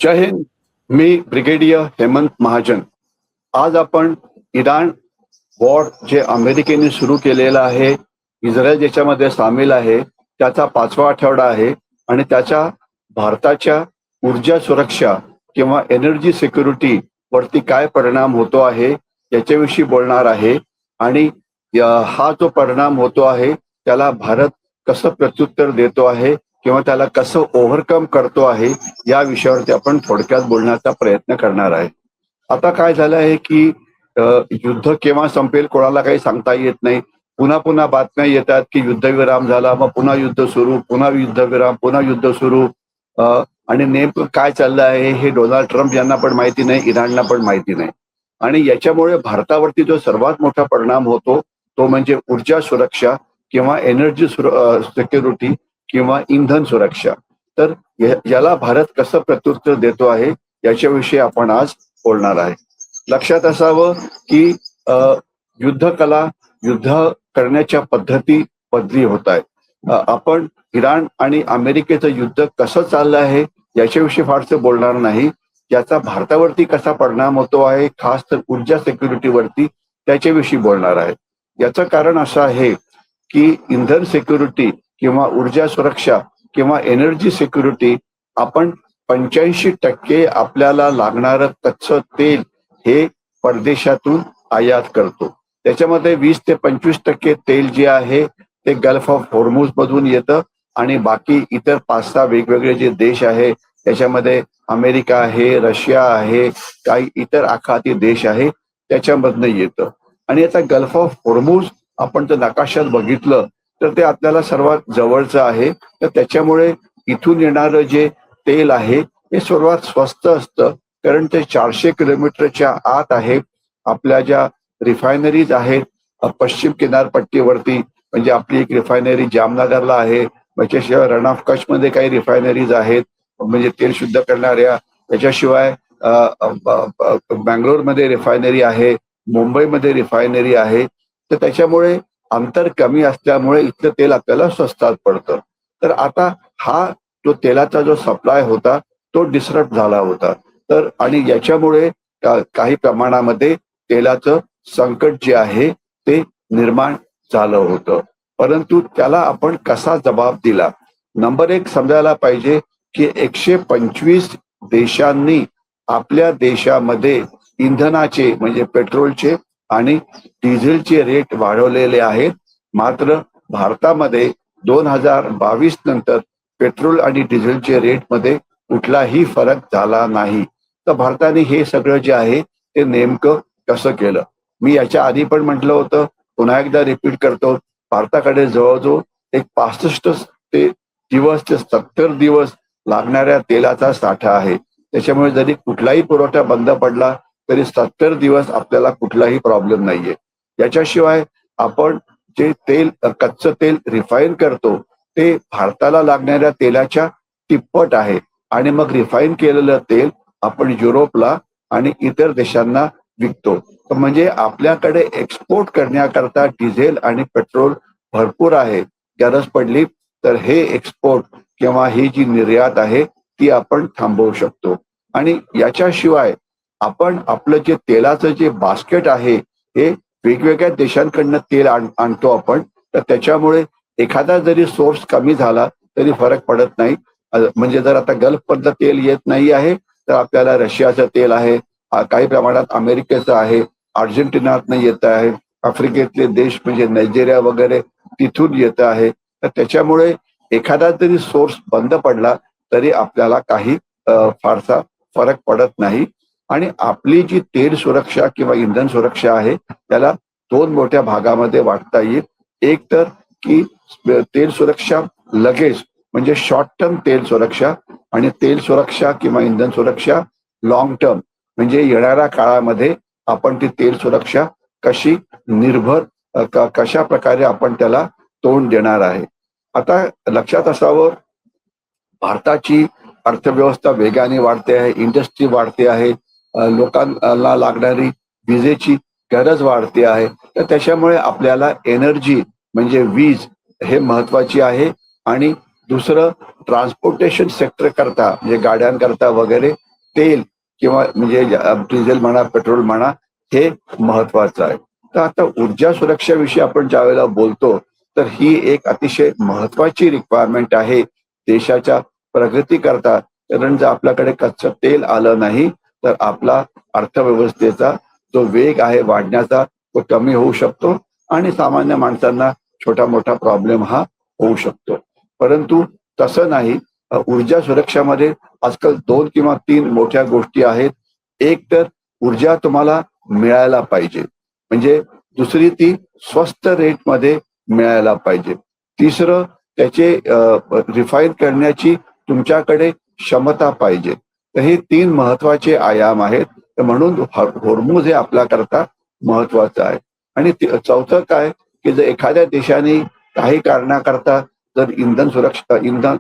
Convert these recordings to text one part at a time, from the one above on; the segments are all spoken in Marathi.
जय हिंद. मी ब्रिगेडियर हेमंत महाजन. आज आपण इराण वॉर जे अमेरिकेने सुरू केलेलं आहे, इस्रायल ज्याच्यामध्ये सामील आहे, त्याचा 5वा आठवडा आहे आणि त्याच्या भारताच्या ऊर्जा सुरक्षा किंवा एनर्जी सिक्युरिटी वरती काय परिणाम होतो आहे याच्याविषयी बोलणार आहे. आणि हा जो परिणाम होतो आहे त्याला भारत कसं प्रत्युत्तर देतो आहे किंवा त्याला कसं ओव्हरकम करतो आहे या विषयावरती आपण थोडक्यात बोलण्याचा प्रयत्न करणार आहे. आता काय झालं आहे की युद्ध केव्हा संपेल कोणाला काही सांगता येत नाही. पुन्हा पुन्हा बातम्या येतात की युद्धविराम झाला, मग पुन्हा युद्ध सुरू, पुन्हा युद्धविराम, पुन्हा युद्ध सुरू. आणि नेमकं काय चाललं आहे हे डोनाल्ड ट्रम्प यांना पण माहिती नाही, इराणला पण माहिती नाही. आणि याच्यामुळे भारतावरती जो सर्वात मोठा परिणाम होतो तो म्हणजे ऊर्जा सुरक्षा किंवा एनर्जी सिक्युरिटी किंवा इंधन सुरक्षा. तर याला भारत कसं प्रत्युत्तर देतो आहे याच्याविषयी आपण आज बोलणार आहे. लक्षात असावं की युद्धकला, युद्ध करण्याच्या पद्धती बदली होत आहेत. आपण इराण आणि अमेरिकेचं युद्ध कसं चाललं आहे याच्याविषयी फारसं बोलणार नाही. याचा भारतावरती कसा परिणाम होतो आहे, खास तर ऊर्जा सिक्युरिटीवरती, त्याच्याविषयी बोलणार आहे. याचं कारण असं आहे की इंधन सिक्युरिटी किंवा ऊर्जा सुरक्षा किंवा एनर्जी सिक्युरिटी, आपण 85% आपल्याला लागणारं कच्चं तेल हे परदेशातून आयात करतो. त्याच्यामध्ये 20 ते 25% तेल जे आहे ते गल्फ ऑफ हॉर्मुझ मधून येतं आणि बाकी इतर 5-6 वेगवेगळे जे देश आहे त्याच्यामध्ये अमेरिका आहे, रशिया आहे, काही इतर आखाती देश आहे त्याच्यामधनं येतं. आणि आता गल्फ ऑफ हॉर्मुझ आपण जर नकाशात बघितलं तर ते आपल्याला सर्वात जवळचं आहे. तर त्याच्यामुळे इथून येणारं जे तेल आहे हे सर्वात स्वस्त असतं, कारण ते 400 किलोमीटरच्या आत आहे. आपल्या ज्या रिफायनरीज आहेत पश्चिम किनारपट्टीवरती, म्हणजे आपली एक रिफायनरी जामनगरला आहे, त्याच्याशिवाय रण ऑफ कच्छमध्ये काही रिफायनरीज आहेत म्हणजे तेल शुद्ध करणाऱ्या. त्याच्याशिवाय बँगलोरमध्ये रिफायनरी आहे, मुंबईमध्ये रिफायनरी आहे. तर त्याच्यामुळे अंतर कमी असल्यामुळे इथलं तेल आपल्याला स्वस्तात पडतं. तर आता हा जो तेलाचा जो सप्लाय होता तो डिस्टर्ब झाला होता. तर आणि याच्यामुळे काही प्रमाणामध्ये तेलाचं संकट जे आहे ते निर्माण झालं होतं. परंतु त्याला आपण कसा जबाब दिला. नंबर 1 समजायला पाहिजे की 125 देशांनी आपल्या देशामध्ये इंधनाचे म्हणजे पेट्रोलचे आणि डिझेलचे रेट वाढवलेले आहेत. मात्र भारतामध्ये 2022 नंतर पेट्रोल आणि डिझेलचे रेटमध्ये कुठलाही फरक झाला नाही. तर भारताने हे सगळं जे आहे ते नेमकं कसं केलं. मी याच्या आधी पण म्हटलं होतं, पुन्हा एकदा रिपीट करतो. भारताकडे जवळजवळ एक 65 ते 70 दिवस लागणाऱ्या तेलाचा साठा आहे. त्याच्यामुळे जरी कुठलाही पुरवठा बंद पडला तरी 70 दिवस आपल्याला कुठलाही प्रॉब्लेम नाहीये. याच्याशिवाय आपण जे तेल, कच्चं तेल रिफाईन करतो ते भारताला लागणाऱ्या तेलाच्या तिप्पट आहे. आणि मग रिफाईन केलेलं तेल आपण युरोपला आणि इतर देशांना विकतो. तर म्हणजे आपल्याकडे एक्सपोर्ट करण्याकरता डिझेल आणि पेट्रोल भरपूर आहे. गरज पडली तर हे एक्सपोर्ट किंवा ही जी निर्यात आहे ती आपण थांबवू शकतो. आणि याच्याशिवाय आपण आपलं जे तेलाचं जे बास्केट आहे हे वेगवेगळ्या देशांकडनं तेल आणतो आपण. तर त्याच्यामुळे एखादा जरी सोर्स कमी झाला तरी फरक पडत नाही. म्हणजे जर आता गल्फमधलं तेल येत नाही आहे तर आपल्याला रशियाचं तेल आहे, काही प्रमाणात अमेरिकेचं आहे, अर्जेंटिनातनं येत आहे, आफ्रिकेतले देश म्हणजे नायजेरिया वगैरे तिथून येत आहे. तर त्याच्यामुळे एखादा जरी सोर्स बंद पडला तरी आपल्याला काही फारसा फरक पडत नाही. आणि आपली जी तेल सुरक्षा किंवा इंधन सुरक्षा आहे त्याला 2 मोठ्या भागामध्ये वाटता येईल. एक तर की तेल सुरक्षा लगेच म्हणजे शॉर्ट टर्म तेल सुरक्षा, आणि तेल सुरक्षा किंवा इंधन सुरक्षा लॉंग टर्म म्हणजे येणाऱ्या काळामध्ये आपण ती तेल सुरक्षा कशी कशा प्रकारे आपण त्याला तोंड देणार आहे. आता लक्षात असावं, भारताची अर्थव्यवस्था वेगाने वाढते आहे, इंडस्ट्री वाढते आहे, लोकांना लागणारी विजेची गरज वाढते आहे. तर त्याच्यामुळे आपल्याला एनर्जी म्हणजे वीज हे महत्वाची आहे. आणि दुसरं ट्रान्सपोर्टेशन सेक्टर करता म्हणजे गाड्यांकरता वगैरे तेल किंवा म्हणजे डिझेल म्हणा, पेट्रोल म्हणा, हे महत्वाचं आहे. तर आता ऊर्जा सुरक्षेविषयी आपण ज्यावेळेला बोलतो, तर ही एक अतिशय महत्वाची रिक्वायरमेंट आहे देशाच्या प्रगती करता. कारण जर आपल्याकडे कच्चं तेल आलं नाही, तर आपला अर्थव्यवस्थेचा जो वेग आहे वाढण्याचा, तो कमी होऊ शकतो आणि सामान्य माणसांना छोटा मोठा प्रॉब्लेम हा होऊ शकतो. परंतु तसं नाही. ऊर्जा सुरक्षामध्ये आजकाल 2 किंवा 3 मोठ्या गोष्टी आहेत. एक तर ऊर्जा तुम्हाला मिळायला पाहिजे. म्हणजे दुसरी ती स्वस्त रेटमध्ये मिळायला पाहिजे. तिसरं त्याचे रिफाईन करण्याची तुमच्याकडे क्षमता पाहिजे. तर हे 3 महत्वाचे आयाम आहेत. तर म्हणून होर्मुझ हे आपल्याकरता महत्वाचं आहे. आणि चौथं काय, की जर एखाद्या देशाने काही कारणाकरता जर इंधन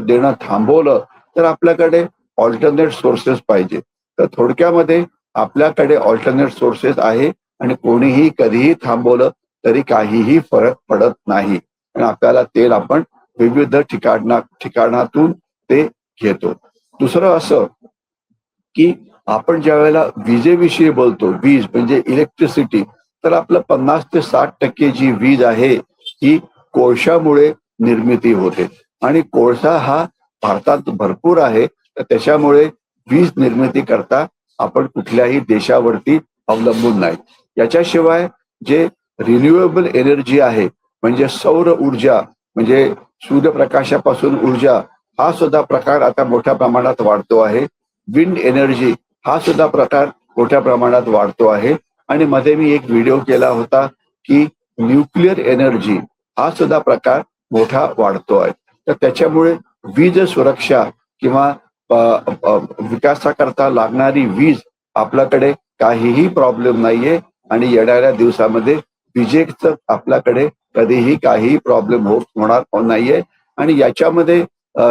देणं थांबवलं, तर आपल्याकडे ऑल्टरनेट सोर्सेस पाहिजे. तर थोडक्यामध्ये आपल्याकडे ऑल्टरनेट सोर्सेस आहे आणि कोणीही कधीही थांबवलं तरी काहीही फरक पडत नाही. आणि आपल्याला तेल आपण विविध ठिकाणातून ते घेतो. दुसरं असं, की आपण ज्या वेळेला विजेविषयी बोलतो, वीज म्हणजे इलेक्ट्रिसिटी, तर आपलं 50 ते 60% जी वीज आहे ही कोळशामुळे निर्मिती होते. आणि कोळसा हा भारतात भरपूर आहे. तर त्याच्यामुळे वीज निर्मिती करता आपण कुठल्याही देशावरती अवलंबून नाही. याच्याशिवाय जे रिन्युएबल एनर्जी आहे, म्हणजे सौर ऊर्जा, म्हणजे सूर्यप्रकाशापासून ऊर्जा, हा सुद्धा प्रकार आता मोठ्या प्रमाणात वाढतो आहे. विंड एनर्जी हा सुद्धा प्रकार मोठ्या प्रमाणात वाढतो आहे. आणि मध्ये मी एक व्हिडिओ केला होता की न्यूक्लिअर एनर्जी हा सुद्धा प्रकार मोठा वाढतो आहे. तर त्याच्यामुळे वीज सुरक्षा किंवा विकासाकरता लागणारी वीज आपल्याकडे काहीही प्रॉब्लेम नाहीये. आणि येणाऱ्या दिवसामध्ये विजेचं आपल्याकडे कधीही काही प्रॉब्लेम होणार नाहीये. आणि याच्यामध्ये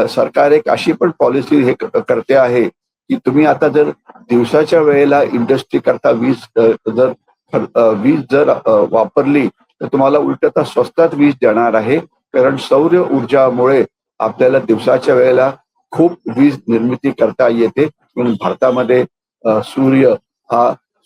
सरकार एक अशी पण पॉलिसी हे करते आहे, की तुम्ही आता जर दिवसाच्या वेळेला इंडस्ट्री करता वीज जर वापरली, तर तुम्हाला उलट स्वस्तात वीज देणार आहे. कारण सौर ऊर्जामुळे आपल्याला दिवसाच्या वेळेला खूप वीज निर्मिती करता येते. म्हणून भारतामध्ये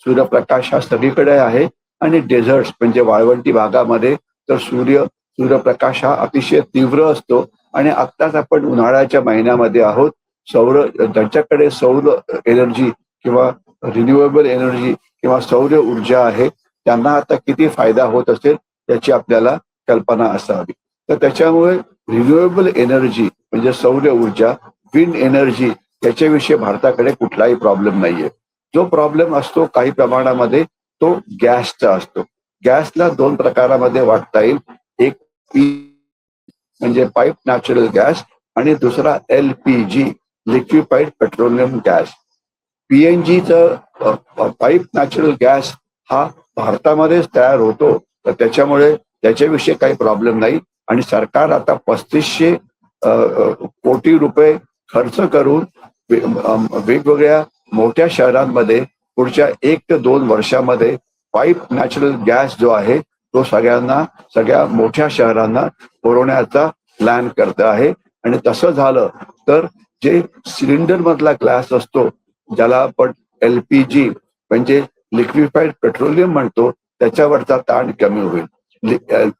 सूर्यप्रकाश हा सगळीकडे आहे. आणि डेझर्ट्स म्हणजे वाळवंटी भागामध्ये तर सूर्यप्रकाश हा अतिशय तीव्र असतो. आणि आत्ताच आपण उन्हाळ्याच्या महिन्यामध्ये आहोत. ज्यांच्याकडे सौर एनर्जी किंवा रिन्युएबल एनर्जी किंवा सौर ऊर्जा आहे, त्यांना आता किती फायदा होत असेल याची आपल्याला कल्पना असावी. तर त्याच्यामुळे रिन्युएबल एनर्जी म्हणजे सौर ऊर्जा, विंड एनर्जी, याच्याविषयी भारताकडे कुठलाही प्रॉब्लेम नाहीये. जो प्रॉब्लेम असतो काही प्रमाणामध्ये तो गॅसचा असतो. गॅसला 2 प्रकारामध्ये वाटता येईल. एक म्हणजे पाईप नॅचरल गॅस आणि दुसरा LPG लिक्विफाईड पेट्रोलियम गॅस. PNGचं पाईप नॅचरल गॅस हा भारतामध्येच तयार होतो. तर त्याच्यामुळे त्याच्याविषयी काही प्रॉब्लेम नाही. आणि सरकार आता 3500 कोटी रुपये खर्च करून वेगवेगळ्या मोठ्या शहरांमध्ये पुढच्या 1 ते 2 वर्षामध्ये पाईप नॅचरल गॅस जो आहे तो सगळ्या मोठ्या शहरांना पुरवण्याचा प्लॅन करत आहे. आणि तसं झालं तर जे सिलेंडर मधला गॅस असतो, ज्याला आपण LPG म्हणजे लिक्विफाईड पेट्रोलियम म्हणतो, त्याच्यावरचा ताण कमी होईल.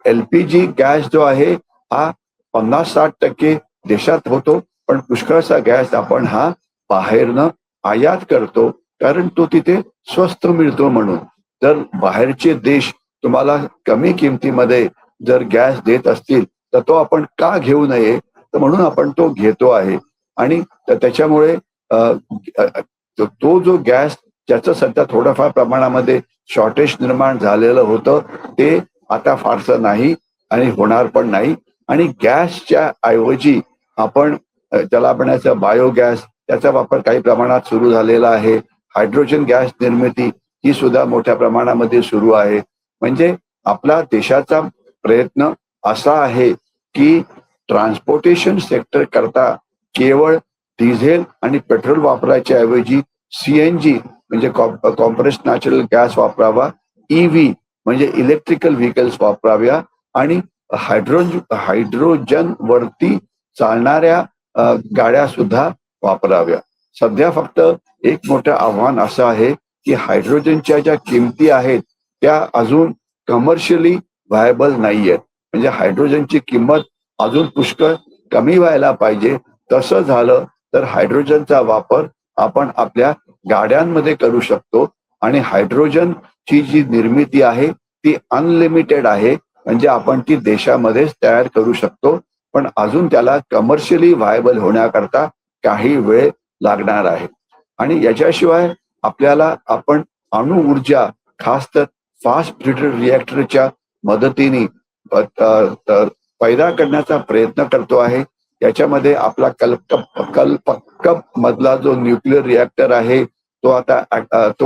LPG गॅस जो आहे हा 50-60% देशात होतो. पण पुष्कळसा गॅस आपण हा बाहेरनं आयात करतो, कारण तो तिथे स्वस्त मिळतो म्हणून. जर बाहेरचे देश तुम्हाला कमी किमतीमध्ये जर गॅस देत असतील, तर तो आपण का घेऊ नये, तर म्हणून आपण तो घेतो आहे. आणि त्याच्यामुळे तो जो गॅस ज्याचं सध्या थोडंफार प्रमाणामध्ये शॉर्टेज निर्माण झालेलं होतं, ते आता फारसं नाही आणि होणार पण नाही. आणि गॅसच्या ऐवजी आपण ज्याला म्हणायचं बायोगॅस, त्याचा वापर काही प्रमाणात सुरू झालेला आहे. हायड्रोजन गॅस निर्मिती ही सुद्धा मोठ्या प्रमाणामध्ये सुरू आहे. म्हणजे आपला देशाचा प्रयत्न असा आहे की ट्रान्सपोर्टेशन सेक्टर करता केवळ डिझेल आणि पेट्रोल वापरायच्या ऐवजी CNG म्हणजे कॉम्प्रेस्ड नॅचरल गॅस वापरावा, EV म्हणजे इलेक्ट्रिकल व्हेकल्स वापराव्या आणि हायड्रोजन वरती चालणाऱ्या गाड्या सुद्धा वापराव्या. सध्या फक्त एक मोठं आव्हान असं आहे की हायड्रोजनच्या ज्या किमती आहेत त्या अजून कमर्शियली व्हायबल नाहीयेत. म्हणजे हायड्रोजनची किंमत अजून पुष्कळ कमी व्हायला पाहिजे. तसं झालं तर हायड्रोजनचा वापर आपण आपल्या गाड्यांमध्ये करू शकतो आणि हायड्रोजनची जी निर्मिती आहे ती अनलिमिटेड आहे. म्हणजे आपण ती देशामध्येच तयार करू शकतो, पण अजून त्याला कमर्शियली व्हायबल होण्याकरता काही वेळ लागणार आहे. आणि याच्याशिवाय आपल्याला आपण अणु ऊर्जा खास तर फास्ट ब्रिडर रिएक्टरच्या मदतीने पैदा करण्याचा प्रयत्न करतो आहे. याच्यामध्ये आपला कप मधला जो न्यूक्लिअर रिएक्टर आहे तो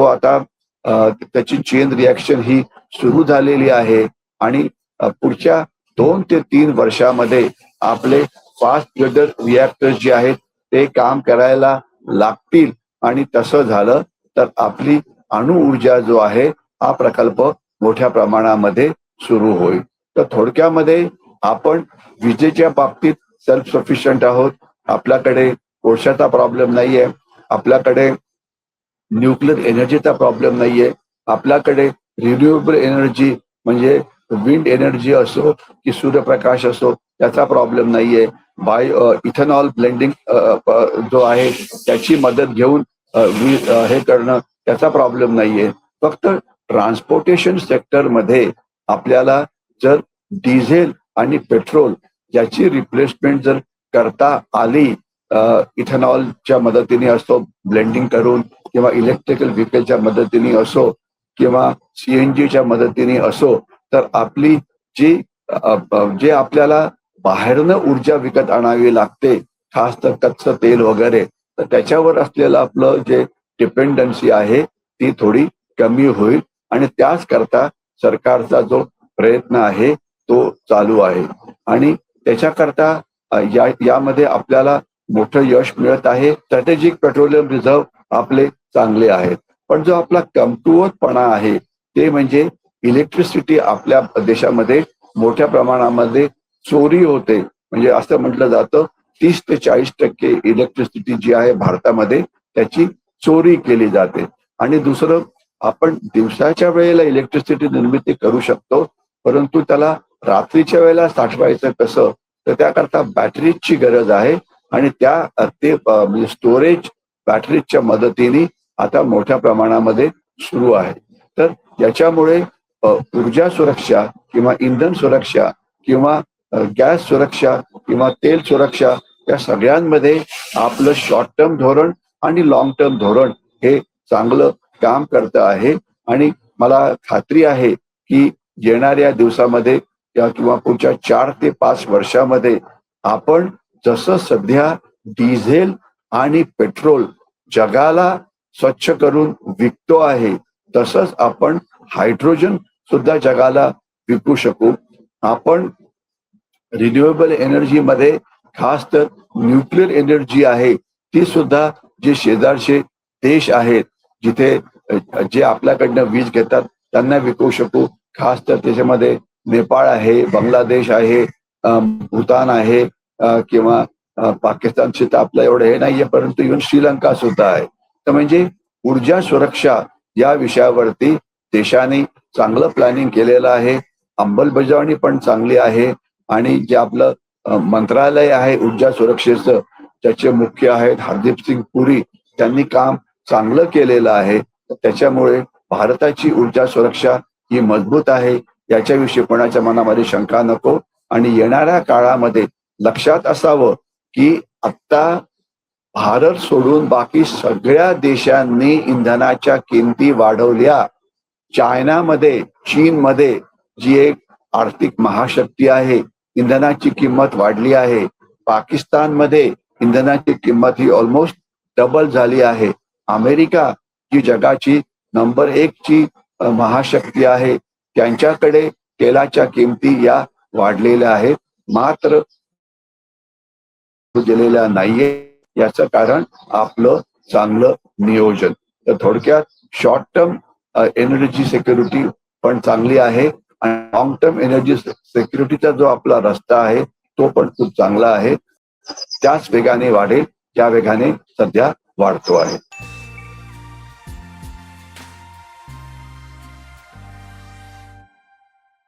आता त्याची चेन रिॲक्शन ही सुरू झालेली आहे आणि पुढच्या 2 ते 3 वर्षामध्ये आपले फास्ट ब्रिडर रिएक्टर्स जे आहेत ते काम करायला लागतील आणि तसं झालं तर आपली अणु ऊर्जा जो आहे हा प्रकल्प मोठ्या प्रमाणामध्ये सुरू होईल. तर थोडक्यामध्ये आपण विजेच्या बाबतीत सेल्फ सफिशियंट आहोत. आपल्याकडे कोळशाचा प्रॉब्लेम नाहीये, आपल्याकडे न्यूक्लिअर एनर्जीचा प्रॉब्लेम नाहीये, आपल्याकडे रिन्युएबल एनर्जी म्हणजे विंड एनर्जी असो की सूर्यप्रकाश असो त्याचा प्रॉब्लेम नाहीये. इथेनॉल ब्लेंडिंग जो आहे त्याची मदत घेऊन हे करणं त्याचा प्रॉब्लेम नाहीये. फक्त ट्रान्सपोर्टेशन सेक्टरमध्ये आपल्याला जर डिझेल आणि पेट्रोल याची रिप्लेसमेंट जर करता आली इथेनॉलच्या मदतीने असो ब्लेंडिंग करून किंवा इलेक्ट्रिकल व्हेकलच्या मदतीने असो किंवा सीएनजीच्या मदतीने असो तर आपली जे आपल्याला बाहेरनं ऊर्जा विकत आणावी लागते खास तर कच्चं तेल वगैरे तर त्याच्यावर असलेलं आपलं जे डिपेंडन्सी आहे ती थोडी कमी होईल आणि त्याच करता सरकारचा जो प्रयत्न आहे तो चालू आहे आणि त्याच्याकरता यामध्ये आपल्याला मोठं यश मिळत आहे. स्ट्रॅटेजिक पेट्रोलियम रिझर्व्ह आपले चांगले आहेत, पण जो आपला कमकुवतपणा आहे ते म्हणजे इलेक्ट्रिसिटी आपल्या देशामध्ये मोठ्या प्रमाणामध्ये चोरी होते. म्हणजे असं म्हटलं जातं 30 ते 40% इलेक्ट्रिसिटी जी आहे भारतामध्ये त्याची चोरी केली जाते. आणि दुसरं आपण दिवसाच्या वेळेला इलेक्ट्रिसिटी निर्मिती करू शकतो, परंतु त्याला रात्रीच्या वेळेला साठवायचं कसं तर त्याकरता बॅटरीजची गरज आहे आणि ते म्हणजे स्टोरेज बॅटरीजच्या मदतीने आता मोठ्या प्रमाणामध्ये सुरू आहे. तर याच्यामुळे ऊर्जा सुरक्षा किंवा इंधन सुरक्षा किंवा गॅस सुरक्षा किंवा तेल सुरक्षा या सगळ्यांमध्ये आपलं शॉर्ट टर्म धोरण आणि लॉंग टर्म धोरण हे चांगलं काम करत आहे आणि मला खात्री आहे की येणाऱ्या दिवसामध्ये किंवा पुढच्या 4 ते 5 वर्षामध्ये आपण जसं सध्या डिझेल आणि पेट्रोल जगाला स्वच्छ करून विकतो आहे तसंच आपण हायड्रोजन सुद्धा जगाला विकू शकू. आपण रिन्युएबल एनर्जी मध्ये खास तर न्यूक्लिअर एनर्जी आहे ती सुद्धा जे शेजारचे देश आहेत जिथे जे आपल्याकडनं वीज घेतात त्यांना विकू शकू. खास तर त्याच्यामध्ये नेपाळ आहे, बांगलादेश आहे, भूतान आहे किंवा पाकिस्तानशी तर आपलं एवढं हे नाहीये परंतु इव्हन श्रीलंका सुद्धा आहे. तर म्हणजे ऊर्जा सुरक्षा या विषयावरती देशाने चांगलं प्लॅनिंग केलेलं आहे, अंमलबजावणी पण चांगली आहे आणि जे आपलं मंत्रालय आहे ऊर्जा सुरक्षेचं त्याचे मुख्य आहेत हरदीप सिंग पुरी त्यांनी काम चांगलं केलेलं आहे. त्याच्यामुळे भारताची ऊर्जा सुरक्षा ही मजबूत आहे याच्याविषयी कोणाच्या मनामध्ये शंका नको. आणि येणाऱ्या काळामध्ये लक्षात असावं की आता भारत सोडून बाकी सगळ्या देशांनी इंधनाच्या किमती वाढवल्या. चायनामध्ये चीनमध्ये जी एक आर्थिक महाशक्ती आहे इंधनाची किंमत वाढली आहे. पाकिस्तानमध्ये इंधनाची किंमत ही ऑलमोस्ट डबल झाली आहे. अमेरिका जी जगाची नंबर 1 ची महाशक्ती आहे त्यांच्याकडे तेलाच्या किमती या वाढलेल्या आहेत मात्र दिलेल्या नाहीये. याचं कारण आपलं चांगलं नियोजन. तर थोडक्यात शॉर्ट टर्म एनर्जी सिक्युरिटी पण चांगली आहे आणि लॉंग टर्म एनर्जी सिक्युरिटीचा जो आपला रस्ता आहे तो पण खूप चांगला आहे. त्याच वेगाने वाढेल ज्या वेगाने सध्या वाढतो आहे.